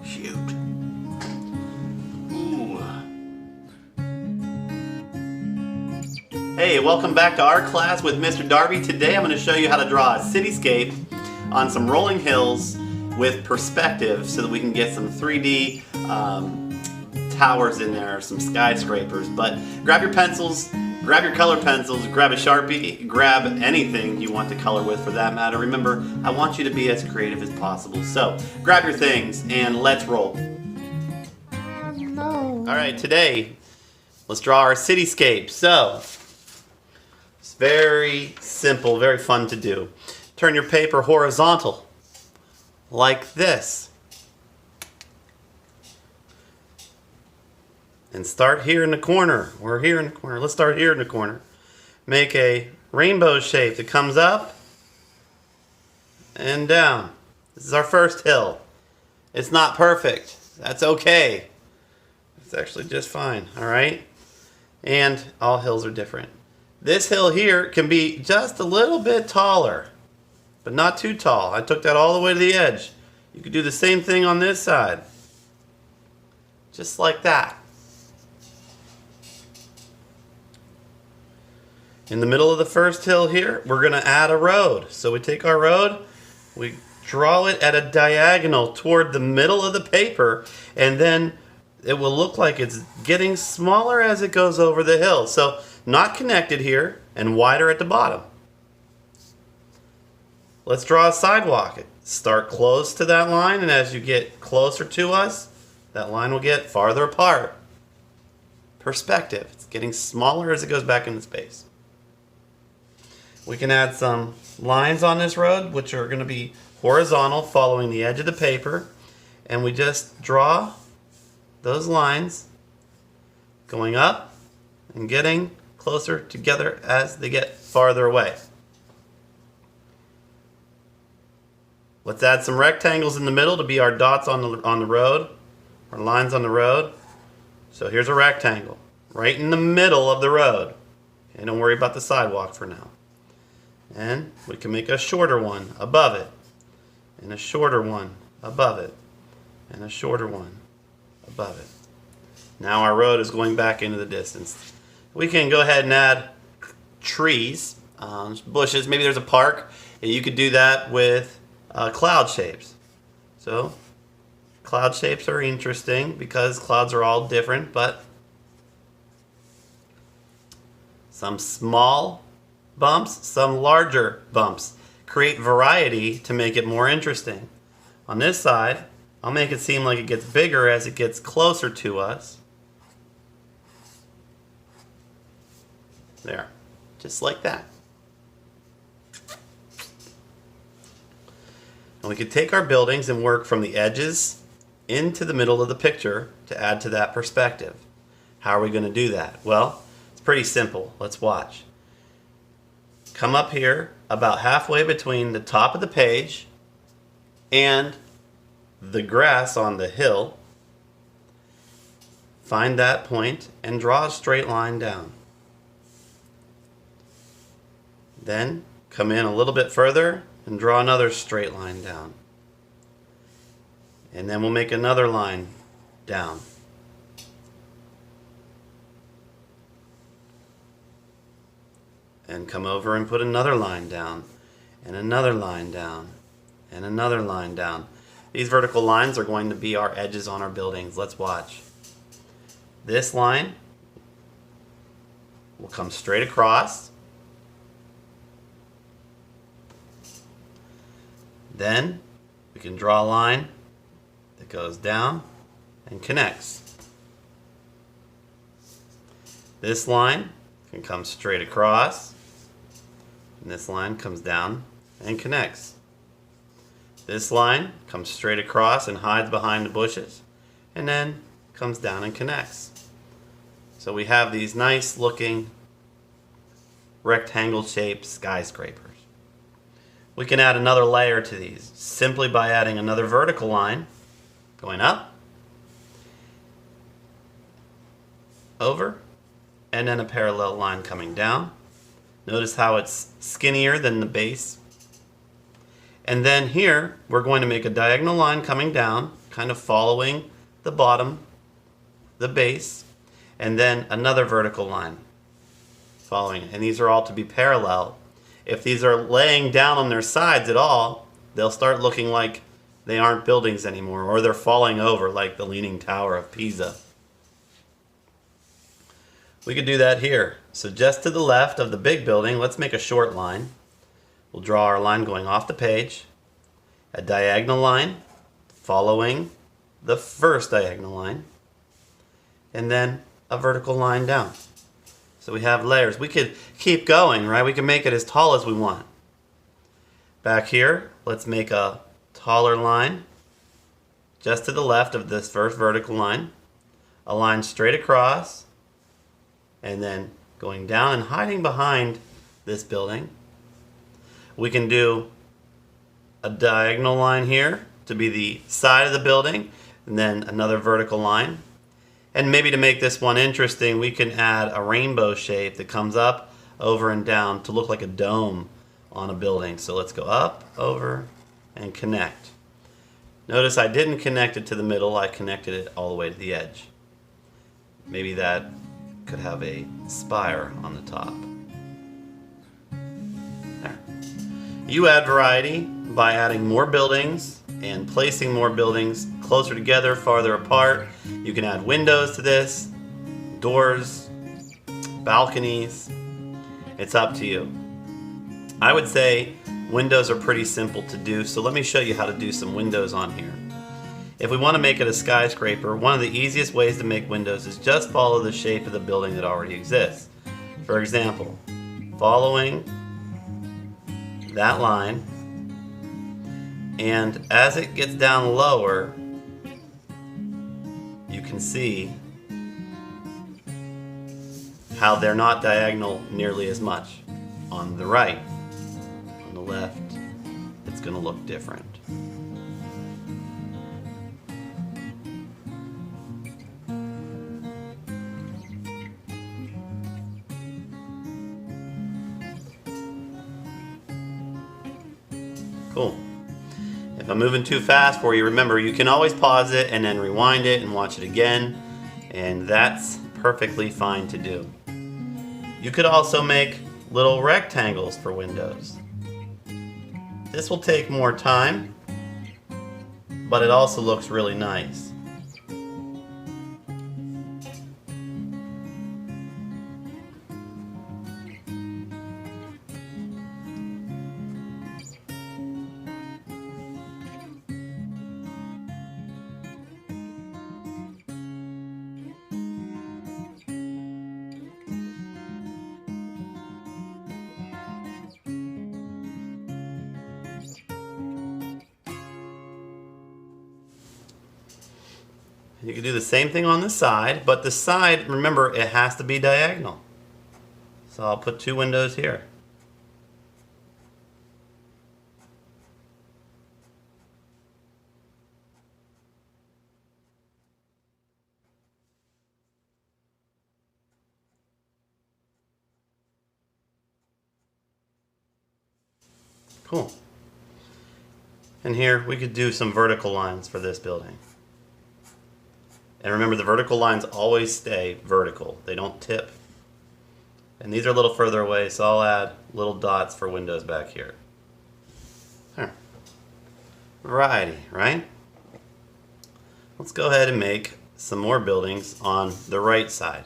Shoot. Ooh. Hey, welcome back to art class with Mr. Darby. Today I'm going to show you how to draw a cityscape on some rolling hills with perspective so that we can get some 3D towers in there, some skyscrapers. But grab your pencils, grab your color pencils, grab a Sharpie, grab anything you want to color with for that matter. Remember, I want you to be as creative as possible. So grab your things and let's roll. No. Alright, today let's draw our cityscape. So it's very simple, very fun to do. Turn your paper horizontal like this. And start here in the corner. We're here in the corner. Let's start here in the corner. Make a rainbow shape that comes up and down. This is our first hill. It's not perfect. That's okay. It's actually just fine, all right? And all hills are different. This hill here can be just a little bit taller, but not too tall. I took that all the way to the edge. You could do the same thing on this side. Just like that. In the middle of the first hill here, we're going to add a road. So we take our road, we draw it at a diagonal toward the middle of the paper, and then it will look like it's getting smaller as it goes over the hill. So not connected here and wider at the bottom. Let's draw a sidewalk. Start close to that line, and as you get closer to us, that line will get farther apart. Perspective. It's getting smaller as it goes back into space. We can add some lines on this road, which are going to be horizontal, following the edge of the paper. And we just draw those lines going up and getting closer together as they get farther away. Let's add some rectangles in the middle to be our dots on the road, our lines on the road. So here's a rectangle right in the middle of the road. Okay, don't worry about the sidewalk for now. And we can make a shorter one above it, and a shorter one above it, and a shorter one above it. Now our road is going back into the distance. We can go ahead and add trees, bushes. Maybe there's a park. You could do that with cloud shapes. So cloud shapes are interesting because clouds are all different, but some small bumps, some larger bumps. Create variety to make it more interesting. On this side, I'll make it seem like it gets bigger as it gets closer to us. There, just like that. And we could take our buildings and work from the edges into the middle of the picture to add to that perspective. How are we going to do that? Well, it's pretty simple. Let's watch. Come up here about halfway between the top of the page and the grass on the hill. Find that point and draw a straight line down. Then come in a little bit further and draw another straight line down. And then we'll make another line down. And come over and put another line down, and another line down, and another line down. These vertical lines are going to be our edges on our buildings. Let's watch. This line will come straight across. Then we can draw a line that goes down and connects. This line can come straight across, and this line comes down and connects. This line comes straight across and hides behind the bushes, and then comes down and connects. So we have these nice looking rectangle shaped skyscrapers. We can add another layer to these simply by adding another vertical line going up, over, and then a parallel line coming down. Notice how it's skinnier than the base. And then here, we're going to make a diagonal line coming down, kind of following the bottom, the base, and then another vertical line following it. And these are all to be parallel. If these are laying down on their sides at all, they'll start looking like they aren't buildings anymore, or they're falling over like the Leaning Tower of Pisa. We could do that here. So just to the left of the big building, let's make a short line. We'll draw our line going off the page, a diagonal line following the first diagonal line, and then a vertical line down. So we have layers. We could keep going, right? We can make it as tall as we want. Back here, let's make a taller line just to the left of this first vertical line, a line straight across, and then going down and hiding behind this building. We can do a diagonal line here to be the side of the building, and then another vertical line. And maybe to make this one interesting, we can add a rainbow shape that comes up, over, and down to look like a dome on a building. So let's go up, over, and connect. Notice I didn't connect it to the middle, I connected it all the way to the edge. Maybe that could have a spire on the top. There. You add variety by adding more buildings and placing more buildings closer together, farther apart. You can add windows to this, doors, balconies. It's up to you. I would say windows are pretty simple to do, so let me show you how to do some windows on here. If we want to make it a skyscraper, one of the easiest ways to make windows is just follow the shape of the building that already exists. For example, following that line, and as it gets down lower, you can see how they're not diagonal nearly as much. On the right, on the left, it's going to look different. Cool. If I'm moving too fast for you, remember you can always pause it and then rewind it and watch it again, and that's perfectly fine to do. You could also make little rectangles for windows. This will take more time, but it also looks really nice. You can do the same thing on the side, but the side, remember, it has to be diagonal. So I'll put two windows here. Cool. And here we could do some vertical lines for this building. And remember, the vertical lines always stay vertical. They don't tip. And these are a little further away, so I'll add little dots for windows back here. There. Variety, right? Let's go ahead and make some more buildings on the right side.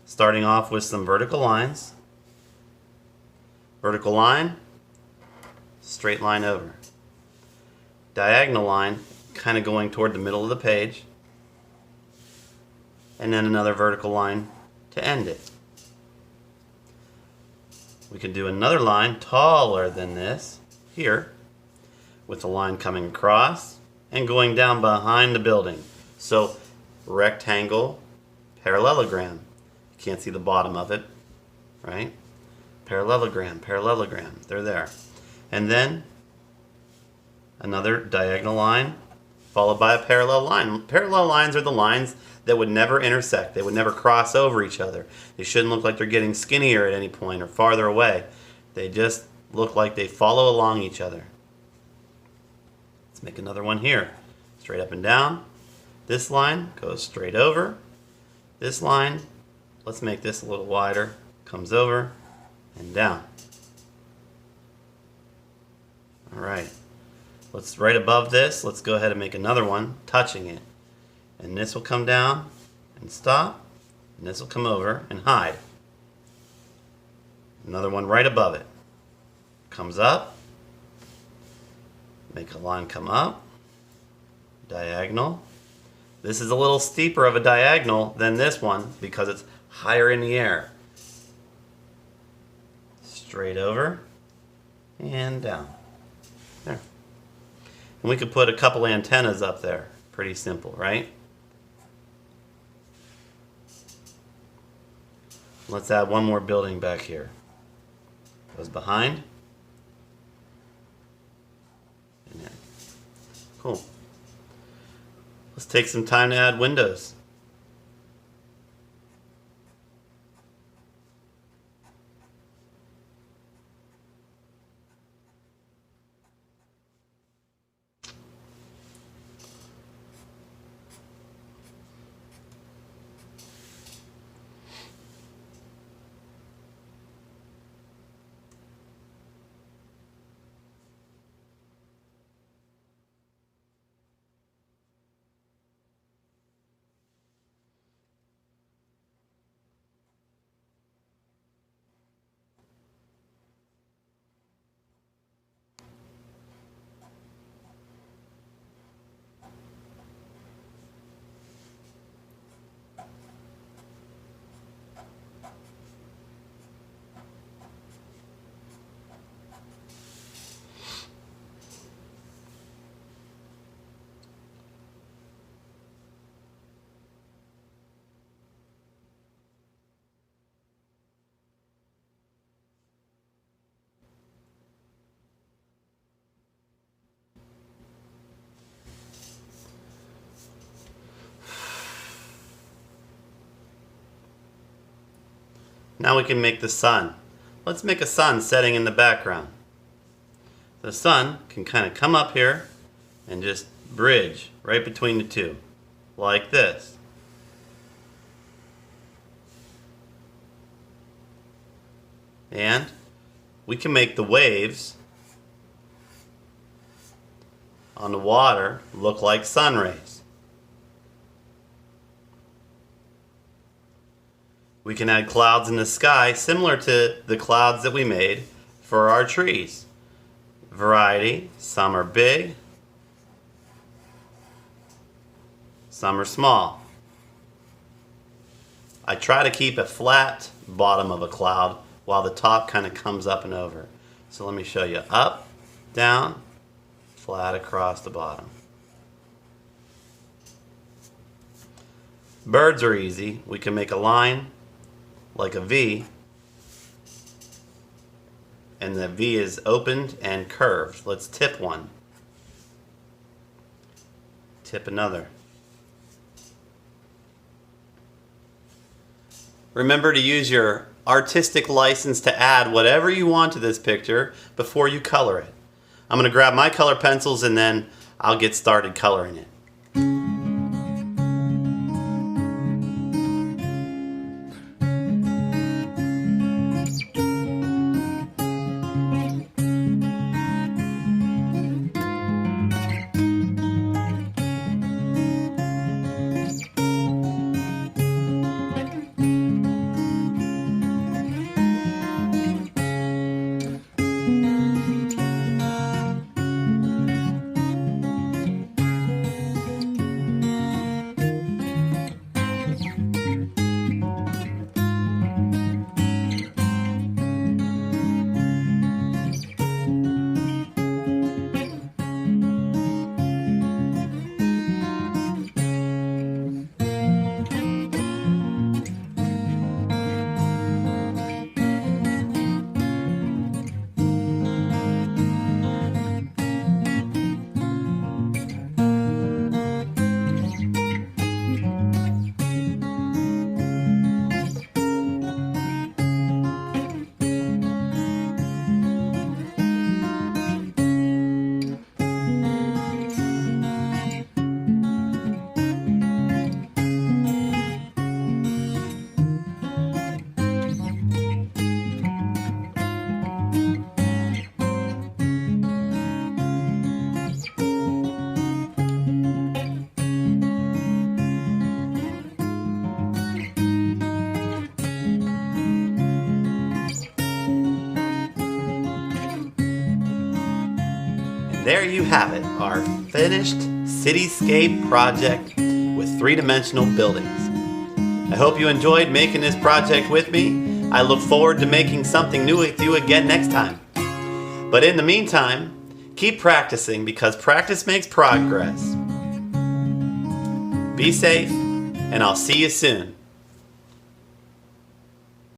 Starting off with some vertical lines. Vertical line, straight line over. Diagonal line, kind of going toward the middle of the page. And then another vertical line to end it. We can do another line taller than this here, with a line coming across and going down behind the building. So rectangle, parallelogram. You can't see the bottom of it, right? Parallelogram, parallelogram, they're there. And then another diagonal line followed by a parallel line. Parallel lines are the lines that would never intersect. They would never cross over each other. They shouldn't look like they're getting skinnier at any point or farther away. They just look like they follow along each other. Let's make another one here. Straight up and down. This line goes straight over. This line, let's make this a little wider, comes over and down. Alright, let's right above this, let's go ahead and make another one touching it. And this will come down and stop, and this will come over and hide. Another one right above it. Comes up, make a line come up, diagonal. This is a little steeper of a diagonal than this one because it's higher in the air. Straight over and down. There. And we could put a couple antennas up there. Pretty simple, right? Let's add one more building back here. Goes behind. And then. Cool. Let's take some time to add windows. Now we can make the sun. Let's make a sun setting in the background. The sun can kind of come up here and just bridge right between the two, like this. And we can make the waves on the water look like sun rays. We can add clouds in the sky similar to the clouds that we made for our trees. Variety, some are big, some are small. I try to keep a flat bottom of a cloud while the top kind of comes up and over. So let me show you. Up, down, flat across the bottom. Birds are easy. We can make a line like a V, and the V is opened and curved. Let's tip one. Tip another. Remember to use your artistic license to add whatever you want to this picture before you color it. I'm going to grab my color pencils and then I'll get started coloring it. There you have it, our finished Cityscape project with three-dimensional buildings. I hope you enjoyed making this project with me. I look forward to making something new with you again next time. But in the meantime, keep practicing because practice makes progress. Be safe, and I'll see you soon.